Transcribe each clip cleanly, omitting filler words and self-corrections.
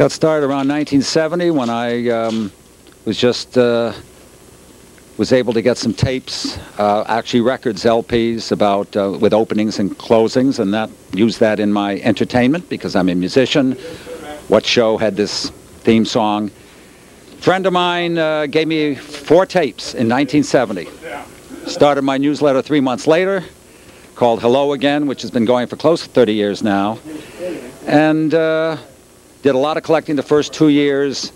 Got started around 1970 when I was able to get some tapes, actually records, LPs about with openings and closings, and used that in my entertainment because I'm a musician. What show had this theme song? A friend of mine gave me 4 tapes in 1970. Started my newsletter 3 months later, called Hello Again, which has been going for close to 30 years now, and did a lot of collecting the first 2 years.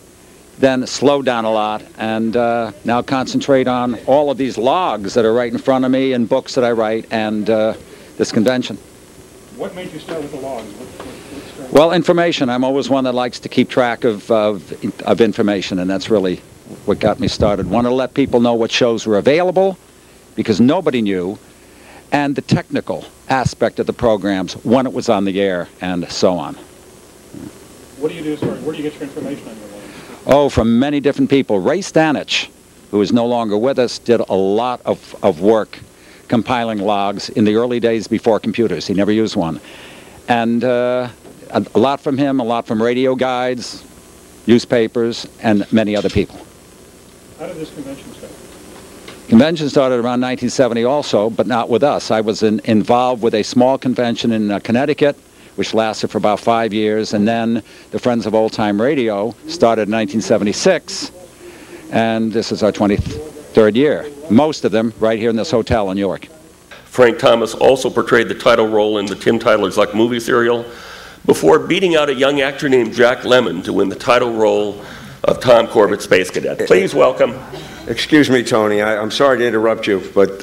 Then slowed down a lot, and now concentrate on all of these logs that are right in front of me and books that I write and this convention. What made you start with the logs? Well, information. I'm always one that likes to keep track of information, and that's really what got me started. Wanted to let people know what shows were available because nobody knew, and the technical aspect of the programs when it was on the air and so on. What do you do as far as where do you get your information on your logs? Oh, from many different people. Ray Stanich, who is no longer with us, did a lot of work compiling logs in the early days before computers. He never used one. And a lot from him, a lot from radio guides, newspapers, and many other people. How did this convention start? Convention started around 1970 also, but not with us. I was involved with a small convention in Connecticut, which lasted for about 5 years, and then the Friends of Old Time Radio started in 1976, and this is our 23rd year. Most of them right here in this hotel in York. Frank Thomas also portrayed the title role in the Tim Tyler's Luck movie serial before beating out a young actor named Jack Lemmon to win the title role of Tom Corbett, Space Cadet. Please welcome. Excuse me, Tony. I'm sorry to interrupt you, but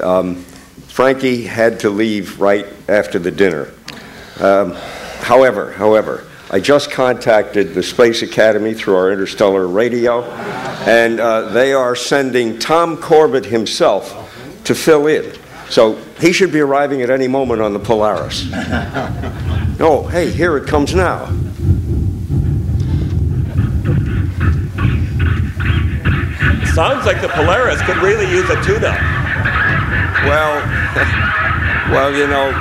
Frankie had to leave right after the dinner. However, I just contacted the Space Academy through our interstellar radio, and they are sending Tom Corbett himself to fill in. So he should be arriving at any moment on the Polaris. Oh, hey, here it comes now. Sounds like the Polaris could really use a tune-up. Well, you know,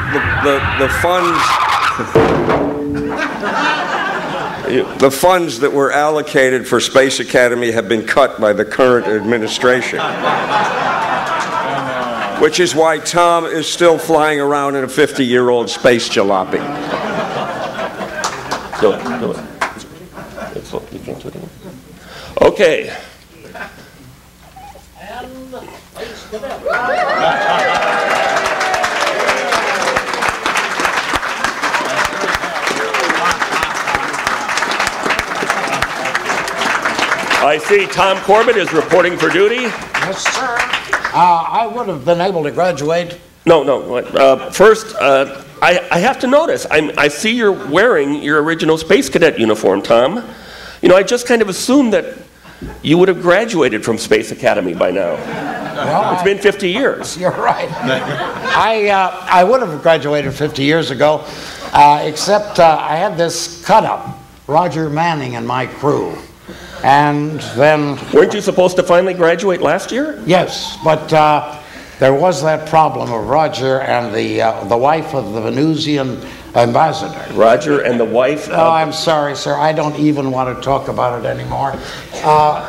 the funds... The funds that were allocated for Space Academy have been cut by the current administration. Which is why Tom is still flying around in a 50-year-old space jalopy. Do it. Okay. I see Tom Corbett is reporting for duty. Yes, sir. I would have been able to graduate. No. First, I have to notice, I see you're wearing your original Space Cadet uniform, Tom. You know, I just kind of assumed that you would have graduated from Space Academy by now. Well, it's been 50 years. You're right. I would have graduated 50 years ago, except I had this cut-up, Roger Manning and my crew. And then... Weren't you supposed to finally graduate last year? Yes, but there was that problem of Roger and the wife of the Venusian ambassador. Roger and the wife of... Oh, I'm sorry, sir. I don't even want to talk about it anymore. All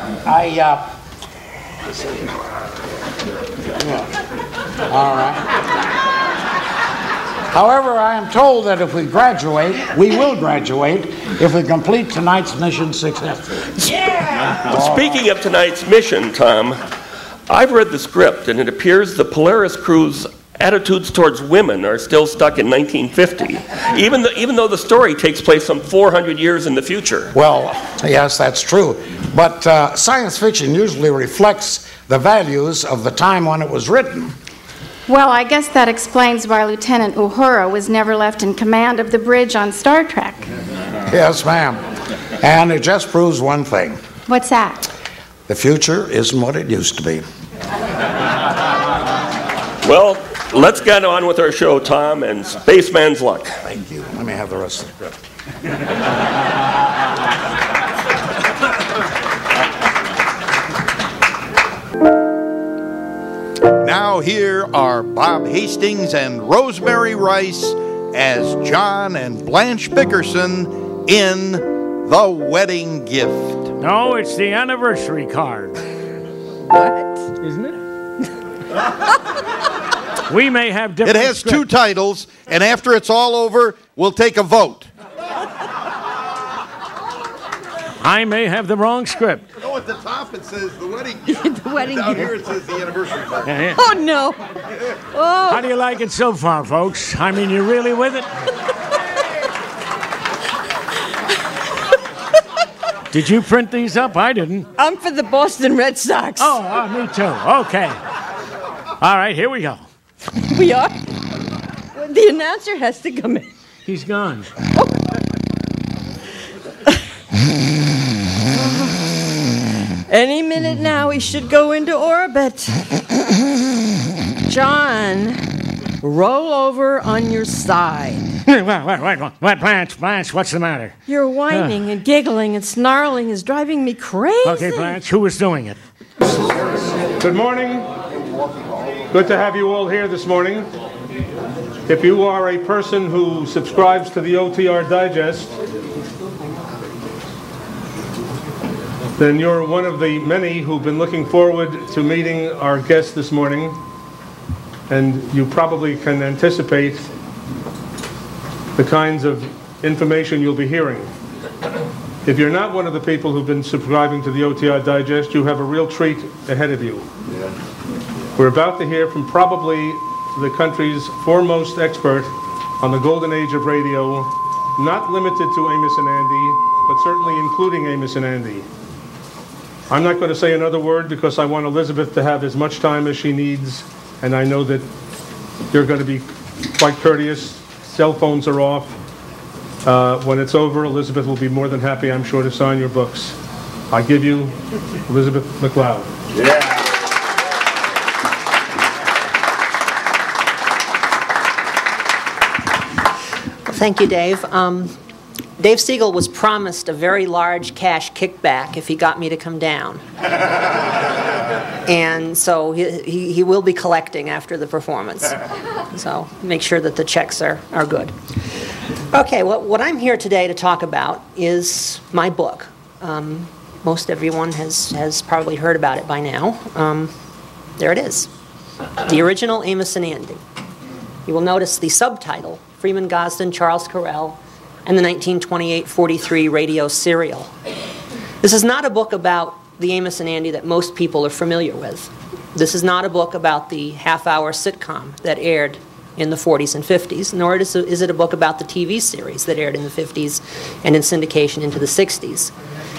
right. However, I am told that if we graduate, we will graduate if we complete tonight's mission successfully. Yeah! Well, speaking of tonight's mission, Tom, I've read the script, and it appears the Polaris crew's attitudes towards women are still stuck in 1950, even though the story takes place some 400 years in the future. Well, yes, that's true. But science fiction usually reflects the values of the time when it was written. Well, I guess that explains why Lieutenant Uhura was never left in command of the bridge on Star Trek. Yes, ma'am. And it just proves one thing. What's that? The future isn't what it used to be. Well, let's get on with our show, Tom, and Spaceman's Luck. Thank you. Let me have the rest of the script. Now here are Bob Hastings and Rosemary Rice as John and Blanche Bickerson in the wedding gift. No, it's the anniversary card. What? Isn't it? We may have different It has scripts. 2 titles, and after it's all over, we'll take a vote. I may have the wrong script. Oh, at the top it says the wedding gift. The wedding Down gift. here it says the anniversary card. Yeah, yeah. Oh, no. Oh. How do you like it so far, folks? I mean, you really with it? Did you print these up? I didn't. I'm for the Boston Red Sox. Oh, me too. Okay. All right, here we go. We are? The announcer has to come in. He's gone. Any minute now, we should go into orbit. John, roll over on your side. What, Blanche, what's the matter? Your whining and giggling and snarling is driving me crazy. Okay, Blanche, who was doing it? Good morning. Good to have you all here this morning. If you are a person who subscribes to the OTR Digest, then you're one of the many who've been looking forward to meeting our guest this morning, and you probably can anticipate the kinds of information you'll be hearing. If you're not one of the people who've been subscribing to the OTR Digest, you have a real treat ahead of you. We're about to hear from probably the country's foremost expert on the golden age of radio, not limited to Amos and Andy, but certainly including Amos and Andy. I'm not going to say another word because I want Elizabeth to have as much time as she needs, and I know that you're going to be quite courteous. Cell phones are off. When it's over, Elizabeth will be more than happy, I'm sure, to sign your books. I give you Elizabeth McLeod. Yeah. Thank you, Dave. Dave Siegel was promised a very large cash kickback if he got me to come down. And so he will be collecting after the performance. So make sure that the checks are good. Okay, what I'm here today to talk about is my book. Most everyone has probably heard about it by now. There it is. The original Amos and Andy. You will notice the subtitle, Freeman Gosden, Charles Correll, and the 1928-43 radio serial. This is not a book about the Amos and Andy that most people are familiar with. This is not a book about the half-hour sitcom that aired in the 40s and 50s, nor is it a book about the TV series that aired in the 50s and in syndication into the 60s.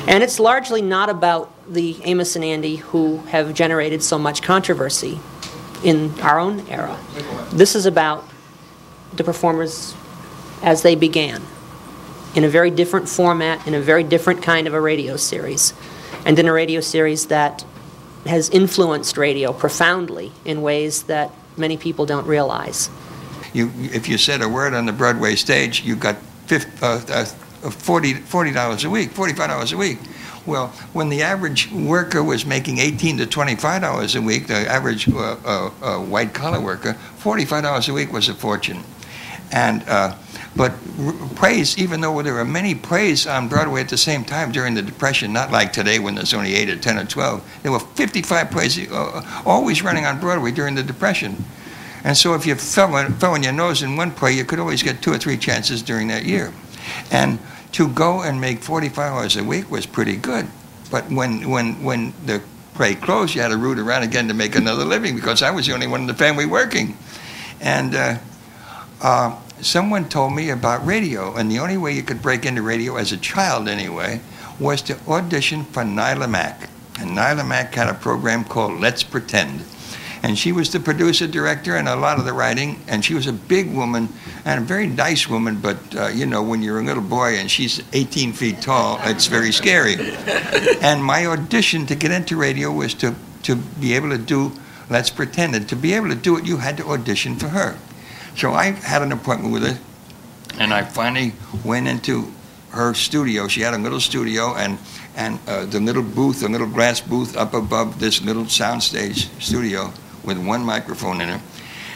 And it's largely not about the Amos and Andy who have generated so much controversy in our own era. This is about the performers as they began, in a very different format, in a very different kind of a radio series, and in a radio series that has influenced radio profoundly in ways that many people don't realize. If you said a word on the Broadway stage, you got $40 a week, $45 a week. Well, when the average worker was making $18 to $25 a week, the average white-collar worker, $45 a week was a fortune. And but praise, even though there were many plays on Broadway at the same time during the Depression, not like today when there's only 8 or 10 or 12, there were 55 plays always running on Broadway during the Depression. And so if you fell on your nose in one play, you could always get 2 or 3 chances during that year. And to go and make $45 a week was pretty good. But when the play closed, you had to root around again to make another living because I was the only one in the family working. And someone told me about radio, and the only way you could break into radio as a child anyway was to audition for Nyla Mack. And Nyla Mack had a program called Let's Pretend. And she was the producer, director, and a lot of the writing. And she was a big woman and a very nice woman. But, when you're a little boy and she's 18 feet tall, it's very scary. And my audition to get into radio was to be able to do Let's Pretend. And to be able to do it, you had to audition for her. So I had an appointment with her. And I finally went into her studio. She had a little studio and the little booth, a little glass booth up above this little soundstage studio with one microphone in it.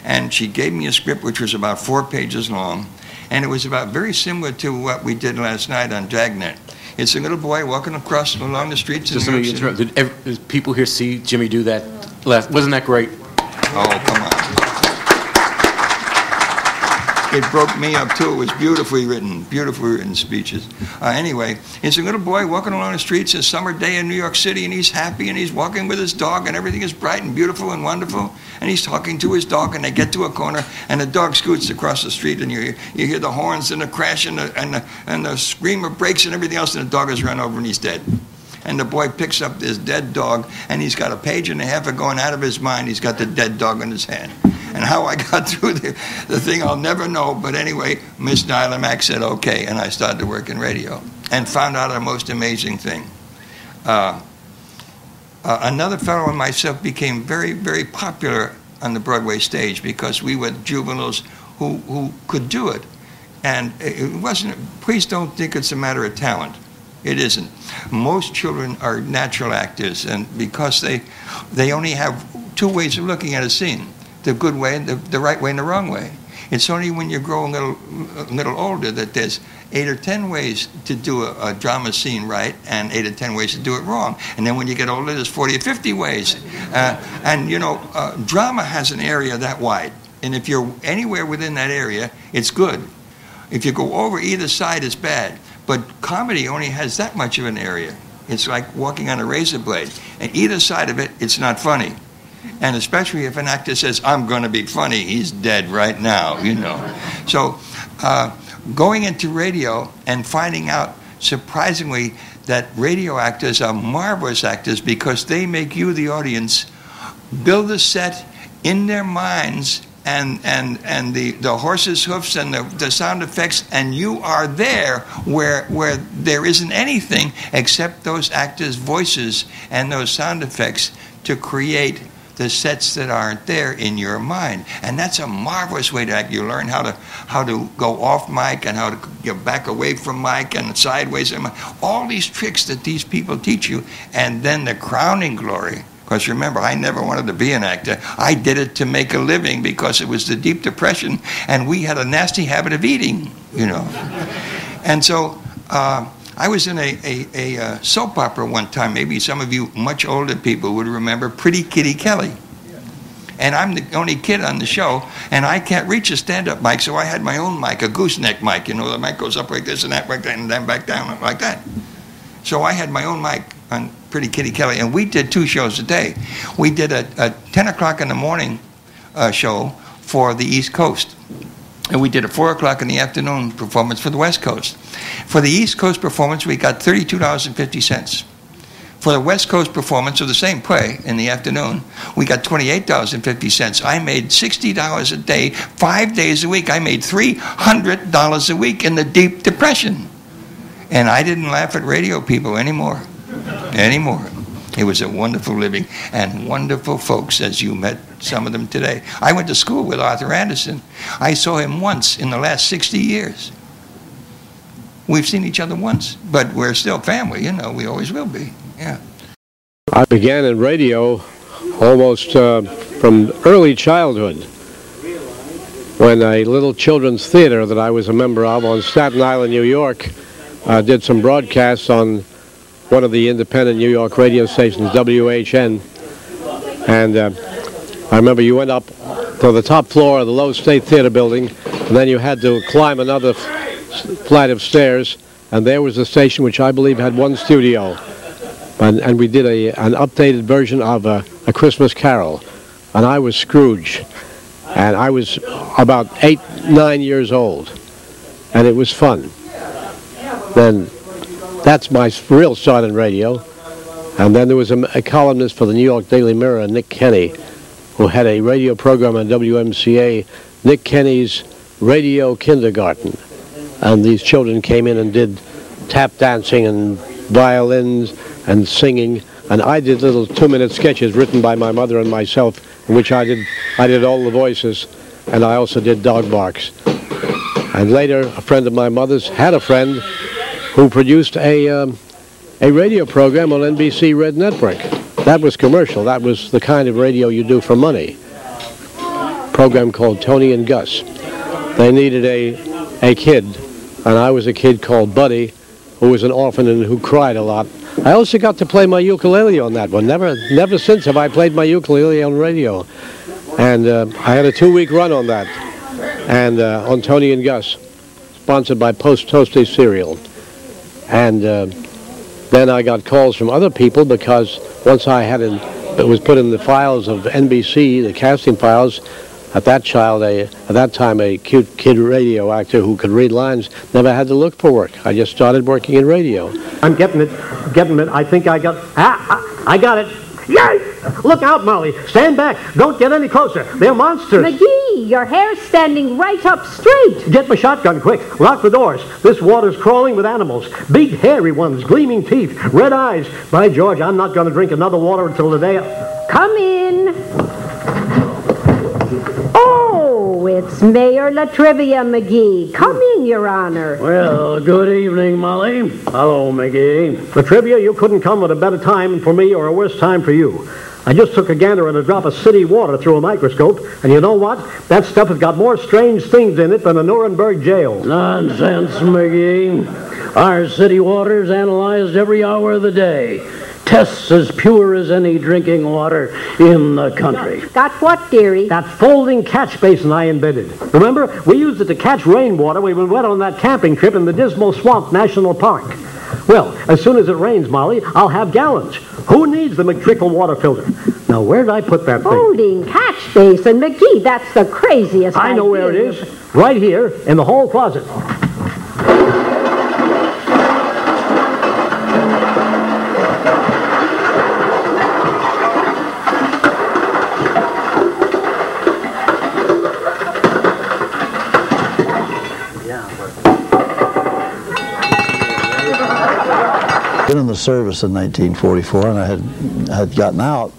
And she gave me a script which was about 4 pages long, and it was about very similar to what we did last night on Dragnet. It's a little boy walking along the streets Just in let New me York City. interrupt. Did people here see Jimmy do that last? Wasn't that great? Oh, come on. It broke me up, too. It was beautifully written speeches. Anyway, it's a little boy walking along the streets, a summer day in New York City, and he's happy, and he's walking with his dog, and everything is bright and beautiful and wonderful. And he's talking to his dog, and they get to a corner, and the dog scoots across the street, and you hear the horns and the crash and the scream of brakes and everything else, and the dog is run over, and he's dead. And the boy picks up this dead dog, and he's got a page and a half of going out of his mind. He's got the dead dog in his hand. And how I got through the thing, I'll never know. But anyway, Miss Nyla Mack said, okay, and I started to work in radio and found out a most amazing thing. Another fellow and myself became very, very popular on the Broadway stage because we were juveniles who could do it. And it wasn't, please don't think it's a matter of talent. It isn't. Most children are natural actors, and because they only have two ways of looking at a scene. The good way, the right way, and the wrong way. It's only when you grow a little older that there's 8 or 10 ways to do a drama scene right and 8 or 10 ways to do it wrong. And then when you get older, there's 40 or 50 ways. And you know, drama has an area that wide. And if you're anywhere within that area, it's good. If you go over either side, it's bad. But comedy only has that much of an area. It's like walking on a razor blade. And either side of it, it's not funny. And especially if an actor says, I'm going to be funny, he's dead right now, you know. So going into radio and finding out, surprisingly, that radio actors are marvelous actors because they make you, the audience, build a set in their minds and the horse's hoofs and the sound effects, and you are there where there isn't anything except those actors' voices and those sound effects to create the sets that aren't there in your mind. And that's a marvelous way to act. You learn how to go off mic and how to get back away from mic and sideways. All these tricks that these people teach you. And then the crowning glory, because remember, I never wanted to be an actor. I did it to make a living because it was the Deep Depression and we had a nasty habit of eating, you know. And so I was in a soap opera one time. Maybe some of you much older people would remember Pretty Kitty Kelly. And I'm the only kid on the show, and I can't reach a stand-up mic, so I had my own mic, a gooseneck mic. You know, the mic goes up like this and that, like that, and then back down like that. So I had my own mic on Pretty Kitty Kelly, and we did 2 shows a day. We did a 10 o'clock in the morning show for the East Coast. And we did a 4 o'clock in the afternoon performance for the West Coast. For the East Coast performance, we got $32.50. For the West Coast performance of the same play in the afternoon, we got $28.50. I made $60 a day, 5 days a week. I made $300 a week in the Deep Depression. And I didn't laugh at radio people anymore. It was a wonderful living and wonderful folks, as you met some of them today. I went to school with Arthur Anderson. I saw him once in the last 60 years. We've seen each other once, but we're still family, you know, we always will be, yeah. I began in radio almost from early childhood when a little children's theater that I was a member of on Staten Island, New York, did some broadcasts on one of the independent New York radio stations, WHN. And I remember you went up to the top floor of the Low State Theater building, and then you had to climb another flight of stairs, and there was a station which I believe had 1 studio. And we did an updated version of A Christmas Carol, and I was Scrooge. And I was about 8, 9 years old, and it was fun. Then that's my real start in radio. And then there was a columnist for the New York Daily Mirror, Nick Kenny, who had a radio program on WMCA, Nick Kenny's Radio Kindergarten. And these children came in and did tap dancing and violins and singing. And I did little 2-minute sketches written by my mother and myself, in which I did all the voices, and I also did dog barks. And later, a friend of my mother's had a friend who produced a radio program on NBC Red Network. That was commercial. That was the kind of radio you do for money. Program called Tony and Gus. They needed a kid, and I was a kid called Buddy, who was an orphan and who cried a lot. I also got to play my ukulele on that one. Never since have I played my ukulele on radio. And I had a 2-week run on that. And on Tony and Gus, sponsored by Post Toasty Cereal. And then I got calls from other people because once I had it was put in the files of NBC, the casting files. At that time, a cute kid radio actor who could read lines never had to look for work. I just started working in radio. I'm getting it. I think I got. I got it. Yay! Look out, Molly. Stand back. Don't get any closer. They're monsters. McGee, your hair's standing right up straight. Get my shotgun, quick. Lock the doors. This water's crawling with animals. Big, hairy ones, gleaming teeth, red eyes. By George, I'm not going to drink another water until the day... Come in. Oh, it's Mayor Latrivia, McGee. Come in, Your Honor. Well, good evening, Molly. Hello, McGee. Latrivia, you couldn't come at a better time for me or a worse time for you. I just took a gander at a drop of city water through a microscope, and you know what? That stuff has got more strange things in it than a Nuremberg jail. Nonsense, McGee. Our city water's analyzed every hour of the day. Tests as pure as any drinking water in the country. Got what, dearie? That folding catch basin I invented. Remember, we used it to catch rainwater when we went on that camping trip in the Dismal Swamp National Park. Well, as soon as it rains, Molly, I'll have gallons. Who needs the McTrickle water filter? Now, where did I put that thing? Folding catch basin, McGee, that's the craziest I know where it is. Right here in the hall closet. Been in the service in 1944, and I had gotten out.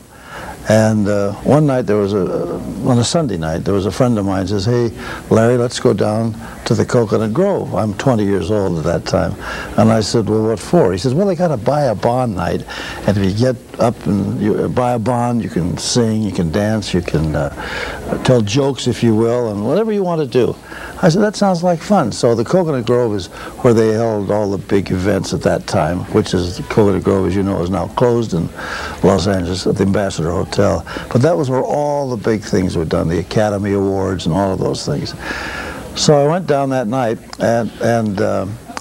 And one night on a Sunday night, there was a friend of mine who says, "Hey, Larry, let's go down to the Coconut Grove." I'm 20 years old at that time. And I said, "Well, what for?" He says, "Well, they got a buy a bond night. And if you get up and you buy a bond, you can sing, you can dance, you can tell jokes, if you will, and whatever you want to do." I said, "That sounds like fun." So the Coconut Grove is where they held all the big events at that time, which is the Coconut Grove, as you know, is now closed in Los Angeles at the Ambassador Hotel. But that was where all the big things were done, the Academy Awards and all of those things. So I went down that night and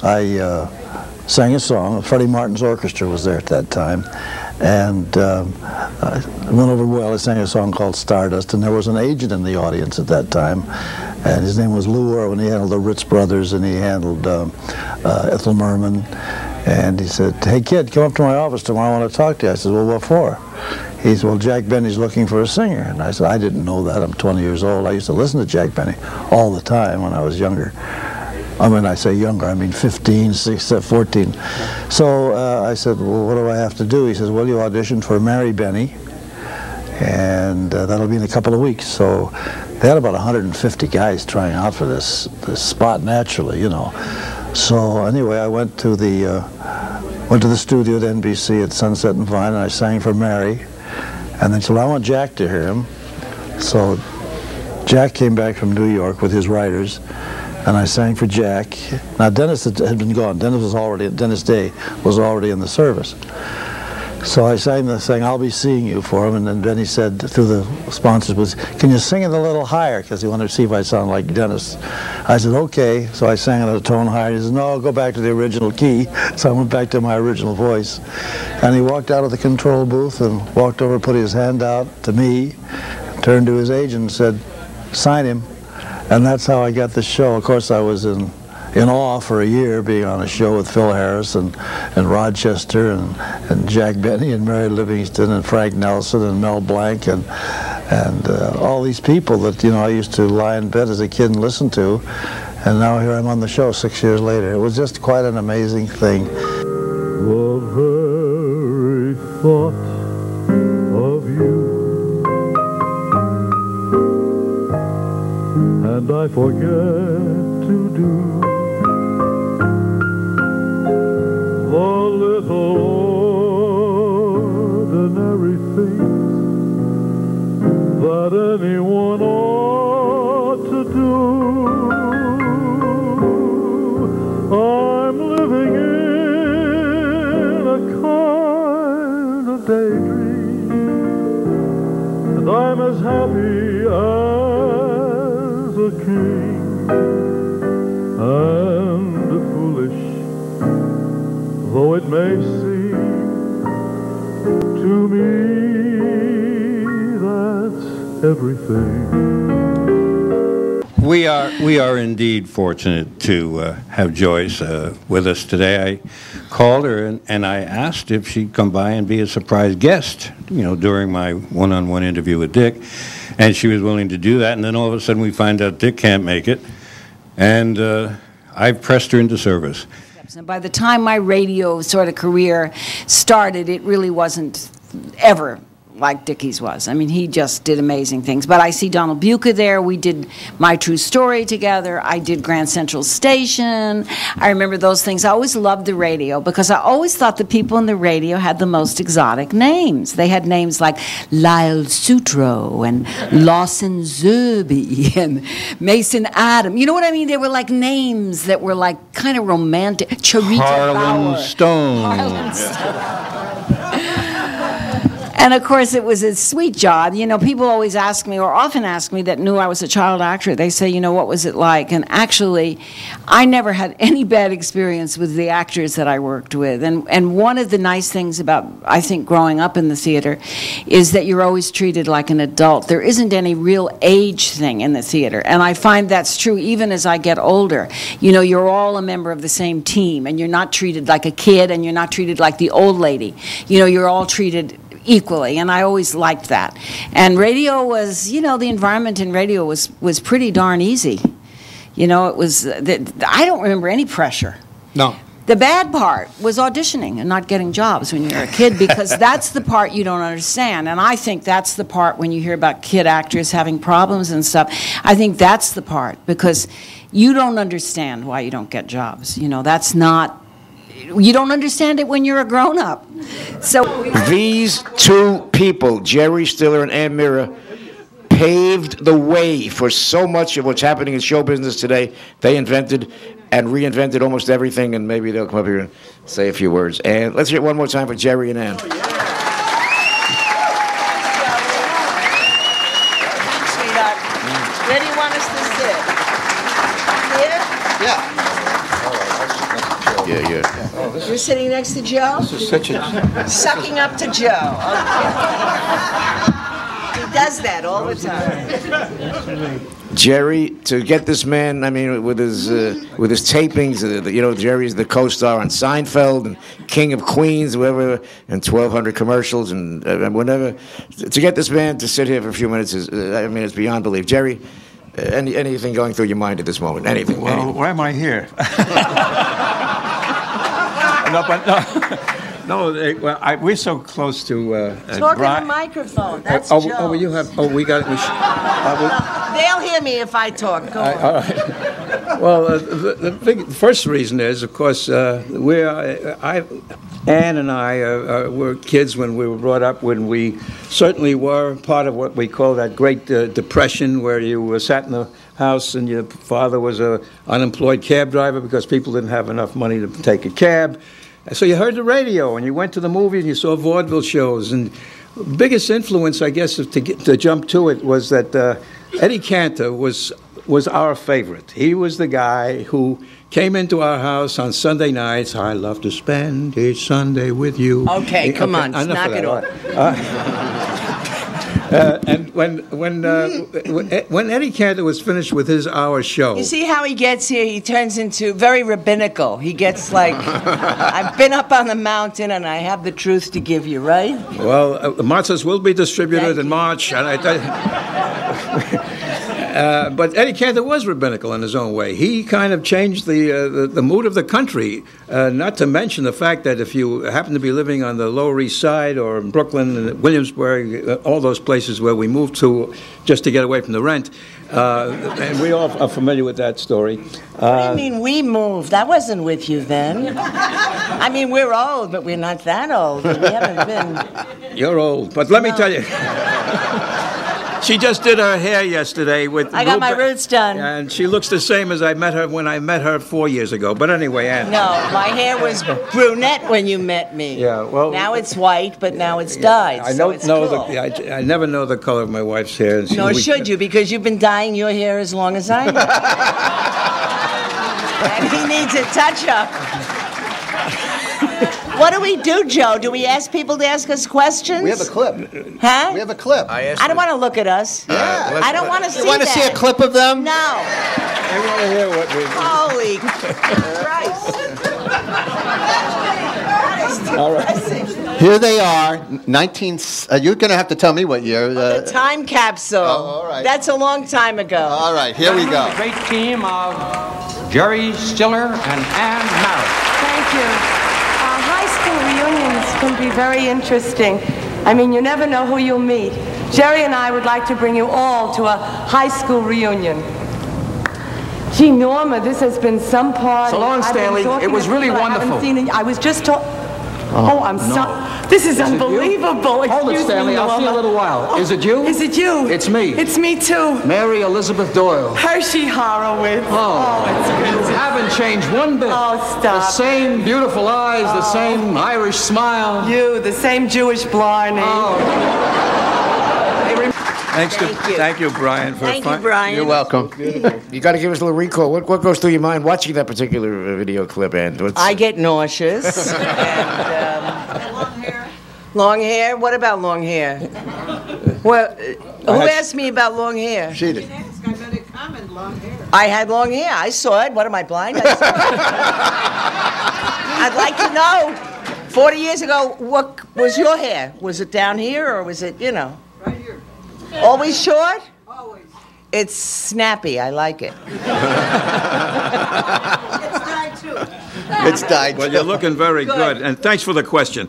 I sang a song. Freddie Martin's orchestra was there at that time. And it went over well. I sang a song called Stardust, and there was an agent in the audience at that time, and his name was Lou Irwin. He handled the Ritz Brothers, and he handled Ethel Merman. And he said, "Hey, kid, come up to my office tomorrow. I want to talk to you." I said, "Well, what for?" He said, "Well, Jack Benny's looking for a singer." And I said, "I didn't know that. I'm 20 years old. I used to listen to Jack Benny all the time when I was younger." I mean, I say younger, I mean 15, 16, 14. So I said, "Well, what do I have to do?" He says, "Well, you auditioned for Mary Benny, and that'll be in a couple of weeks." So they had about 150 guys trying out for this spot naturally, you know. So anyway, I went to the studio at NBC at Sunset and Vine, and I sang for Mary. And then said, "Well, I want Jack to hear him." So Jack came back from New York with his writers, and I sang for Jack. Now Dennis had been gone. Dennis Day was already in the service. So I sang the thing, "I'll Be Seeing You" for him, and then Benny said through the sponsors, "Can you sing it a little higher?" Because he wanted to see if I sound like Dennis. I said, "Okay." So I sang it a tone higher. He said, "No, go back to the original key." So I went back to my original voice. And he walked out of the control booth and walked over, put his hand out to me, turned to his agent and said, "Sign him." And that's how I got the show. Of course, I was in awe for a year being on a show with Phil Harris and Rochester and Jack Benny and Mary Livingston and Frank Nelson and Mel Blanc and all these people that, you know, I used to lie in bed as a kid and listen to. And now here I'm on the show 6 years later. It was just quite an amazing thing. The very thought of you, and I forget to do the little ordinary things that anyone ought to do. I'm living in daydream, and I'm as happy as a king. And foolish though it may seem to me, that's everything. We are indeed fortunate to have Joyce with us today. I called her and I asked if she'd come by and be a surprise guest, during my one-on-one interview with Dick, and she was willing to do that. And then all of a sudden we find out Dick can't make it, and I've pressed her into service. And by the time my radio sort of career started, it really wasn't ever like Dickie's was. I mean, he just did amazing things. But I see Donald Buca there. We did My True Story together. I did Grand Central Station. I remember those things. I always loved the radio because I always thought the people in the radio had the most exotic names. They had names like Lyle Sutro and Lawson Zerby and Mason Adam. You know what I mean? They were like names that were like kind of romantic. Charita Harlan Bauer. Stone. Harlan Stone. And, of course, it was a sweet job. People always ask me, or often ask me, that knew I was a child actor. They say, what was it like? And actually, I never had any bad experience with the actors that I worked with. And one of the nice things about, I think, growing up in the theater is that you're always treated like an adult. There isn't any real age thing in the theater. And I find that's true even as I get older. You're all a member of the same team, and you're not treated like a kid, and you're not treated like the old lady. You're all treated equally, and I always liked that. And radio was, the environment in radio was pretty darn easy. It was, I don't remember any pressure. No. The bad part was auditioning and not getting jobs when you're a kid, because that's the part you don't understand. And I think that's the part when you hear about kid actors having problems and stuff. I think that's the part, because you don't understand why you don't get jobs. That's not, you don't understand it when you're a grown-up. So these two people, Jerry Stiller and Ann Mira, paved the way for so much of what's happening in show business today. They invented and reinvented almost everything, and maybe they'll come up here and say a few words. And let's hear it one more time for Jerry and Ann. Thanks, sweetheart. Where do you want us to sit? Here? Yeah. You're sitting next to Joe? This is such a... Sucking up to Joe. Okay. He does that all the time. Jerry, to get this man, with his tapings, Jerry's the co-star on Seinfeld and King of Queens, whatever, and 1,200 commercials and whatever. To get this man to sit here for a few minutes is, it's beyond belief. Jerry, anything going through your mind at this moment? Anything? Well, anything. why am I here? We're so close to. Talk in the microphone. That's Joe. We got it. They'll hear me if I talk. Go on. All right. Well, the first reason is, of course, Ann and I were kids when we were brought up, when we certainly were part of what we call that Great Depression, where you sat in the house and your father was an unemployed cab driver because people didn't have enough money to take a cab. So you heard the radio and you went to the movies and you saw vaudeville shows. And the biggest influence, I guess, to jump to it was that Eddie Cantor was our favorite. He was the guy who came into our house on Sunday nights. I love to spend each Sunday with you. Okay, come on, knock it off. And when Eddie Cantor was finished with his hour show, you see how he gets here? He turns into very rabbinical. He gets like, I've been up on the mountain and I have the truth to give you, right? Well, matzahs will be distributed in March, and but Eddie Cantor was rabbinical in his own way. He kind of changed the mood of the country, not to mention the fact that if you happen to be living on the Lower East Side or in Brooklyn, Williamsburg, all those places where we moved to just to get away from the rent, and we all are familiar with that story. What do you mean we moved? I wasn't with you then. I mean, we're old, but we're not that old. We haven't been... You're old, but let me tell you... She just did her hair yesterday with. I got my roots done. And she looks the same as I met her when I met her 4 years ago. But anyway, Ann. No, my hair was brunette when you met me. Yeah, well. Now it's white, but now it's dyed. I so don't it's know cool. I never know the color of my wife's hair. And Nor should you, because you've been dyeing your hair as long as I have. And he needs a touch-up. What do we do, Joe? Do we ask people to ask us questions? We have a clip. Huh? We have a clip. I don't want to look at us. Yeah. I don't want to see that. You want to see a clip of them? No. I want to hear what we. Holy Christ. All right. Here they are. You're going to have to tell me what year. The time capsule. all right. That's a long time ago. All right, here we go. The great team of Jerry Stiller and Ann Marriott. Thank you. High school reunions can be very interesting. I mean, you never know who you'll meet. Jerry and I would like to bring you all to a high school reunion. Gee, Norma, this has been some party. So long, I've been Stanley. talking It was to really people I wonderful. haven't seen in- I was just talking. Oh, I'm sorry. This is unbelievable. Hold it, Excuse Stanley. me, I'll see you in a Norma. little while. Oh, Is it you? Is it you? It's me. It's me, too. Mary Elizabeth Doyle. Hershey Horowitz. Oh, it's good. You haven't changed one bit. Oh, The stop. same beautiful eyes, the same Irish smile. You, the same Jewish blarney. Thank you, Brian. Thank you, Brian. You're welcome. You got to give us a little recall. What goes through your mind watching that particular video clip, Ann? I get nauseous. and, long hair? What about long hair? Well, who asked me about long hair? She did. I had long hair. I saw it. What am I blind? I saw it. I'd like to know. 40 years ago, what was your hair? Was it down here or was it, Right here. Always short? Always. It's snappy. I like it. It's dyed, too. It's dyed. Well, you're looking very good, and thanks for the question.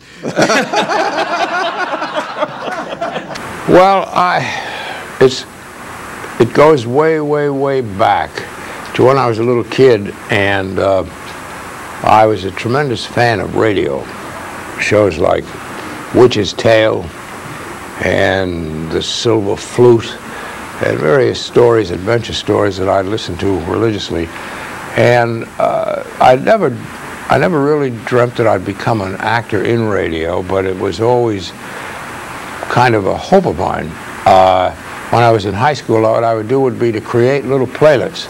Well, it goes way, way, way back to when I was a little kid, and I was a tremendous fan of radio. Shows like Witch's Tale and The Silver Flute and various stories, adventure stories that I'd listened to religiously. And I never really dreamt that I'd become an actor in radio, but it was always kind of a hope of mine. When I was in high school, what I would do would be to create little playlets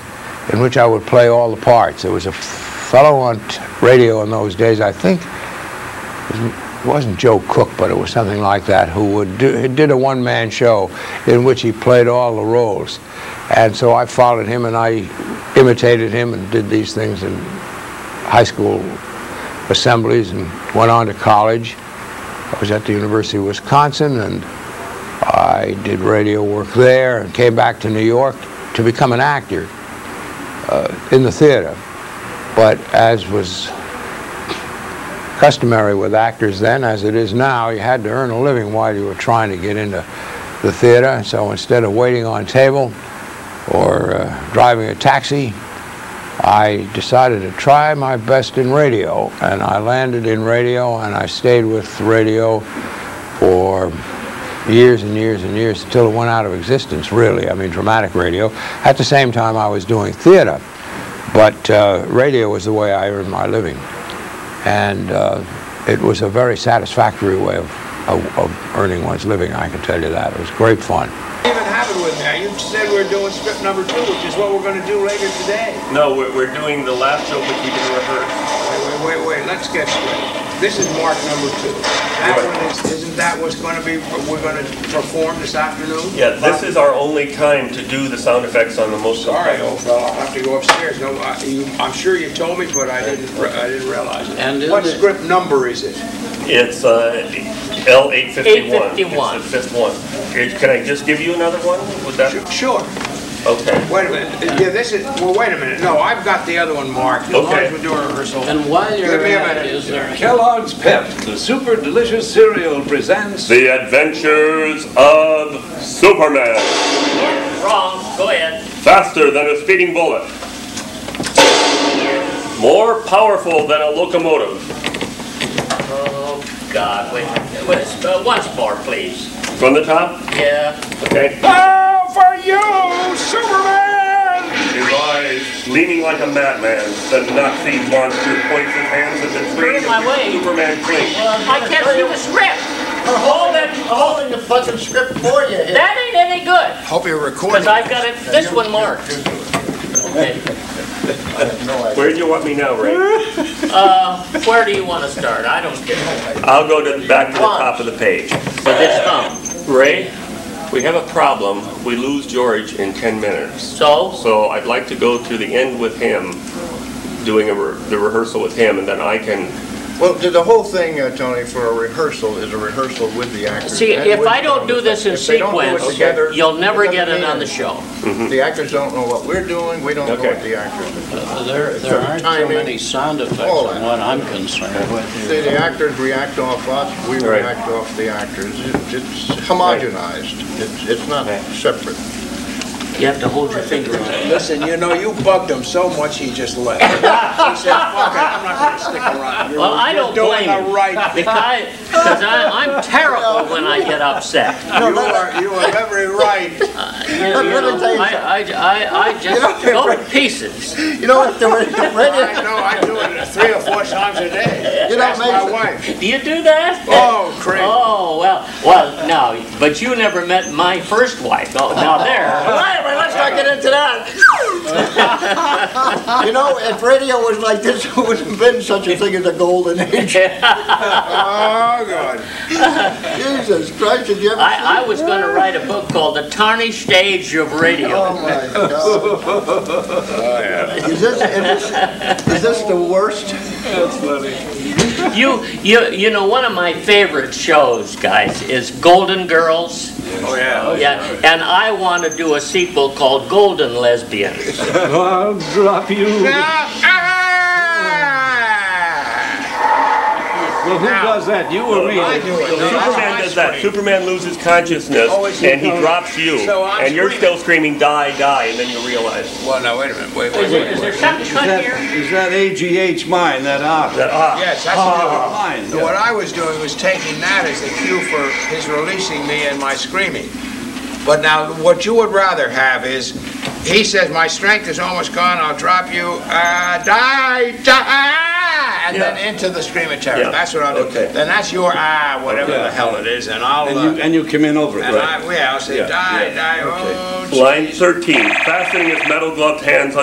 in which I would play all the parts. There was a fellow on radio in those days, I think, it wasn't Joe Cook, but it was something like that, who did a one-man show in which he played all the roles. And so I followed him and I imitated him and did these things in high school assemblies and went on to college. I was at the University of Wisconsin and I did radio work there and came back to New York to become an actor in the theater. But as was customary with actors then, as it is now, you had to earn a living while you were trying to get into the theater. So instead of waiting on table or driving a taxi, I decided to try my best in radio. And I landed in radio and I stayed with radio for years and years and years until it went out of existence, really. I mean, dramatic radio. At the same time, I was doing theater. But radio was the way I earned my living. And it was a very satisfactory way of earning one's living, I can tell you that. It was great fun. You even have it with me. You said we were doing script number 2, which is what we're going to do later today. No, we're doing the last show, which we didn't rehearse. Wait. Let's get straight. This is mark number 2. That one isn't that what's going to be, we're going to perform this afternoon? Yeah, this is our only time to do the sound effects on the most. Sorry, old fellow, I'll have to go upstairs. No, I'm sure you told me, but I didn't realize it. And what script number is it? It's L851. 851. It's the 5th one. Can I just give you another one? Would that? Sure. Okay. Wait a minute. Yeah, this is. Well, wait a minute. No, I've got the other one marked. As long as we're doing a rehearsal. And while you're give me a at minute. it, is there Kellogg's Pep, the super delicious cereal, presents The Adventures of Superman. Wrong. Go ahead. Faster than a speeding bullet. More powerful than a locomotive. God, wait, once more, please. From the top? Yeah. Okay. Oh, for you, Superman! His eyes, leaning like a madman, the Nazi monster points his hands at the tree Get in my way. Superman clings. I can't see the script. I'm holding the fucking script for you. That ain't any good. Hope you're recording. Because I've got it, this one marked. Okay. Where do you want me now, Ray? Where do you want to start? I don't care. I'll go back to the top of the page. With this thumb. Ray, we have a problem. We lose George in 10 minutes. So? So I'd like to go to the end with him, doing the rehearsal with him, and then I can... Well, the whole thing, Tony, for a rehearsal is a rehearsal with the actors. See, if I don't do this in sequence, you'll never get it on the show. The actors don't know what we're doing. We don't know what the actors are doing. There aren't so many sound effects on what I'm concerned with. The actors react off us. We react off the actors. It's homogenized. It's not separate. You have to hold your finger on it. Listen, you know, you bugged him so much he just left. He said, fuck it, I'm not going to stick around. Well, I don't blame him. Because I'm terrible when I get upset. You are very right. I just go to pieces. You know what? I know, I do it 3 or 4 times a day. You That's my wife. Do you do that? Oh, crazy. Oh, well, no. But you never met my first wife. Oh, now there. Let's not get into that. You know, if radio was like this, it wouldn't have been such a thing as a golden age. Oh, God. Jesus Christ, did you ever see I was going to write a book called The Tarnished Age of Radio. Oh, my God. Oh, yeah. Is this the worst? That's funny. You know, one of my favorite shows, guys, is Golden Girls. Oh, yeah. Yeah, and I want to do a sequel called Golden Lesbians. I'll drop you. Well, who does that? You or me? I do it. Superman does that. Superman loses consciousness, and he drops you, and you're still screaming, die, die, and then you realize. Well, now, wait a minute. Wait. Is there something cut here? Is that AGH mine, that ah? Yes, that's mine. So what I was doing was taking that as the cue for his releasing me and my screaming. But now, what you would rather have is, he says, my strength is almost gone, I'll drop you, die, and then into the scream of terror. That's what I'll do. Okay. Then that's your whatever the hell it is, and I'll... And you come in over it, right? I'll say, die, okay. Line 13, fastening his metal gloved hands on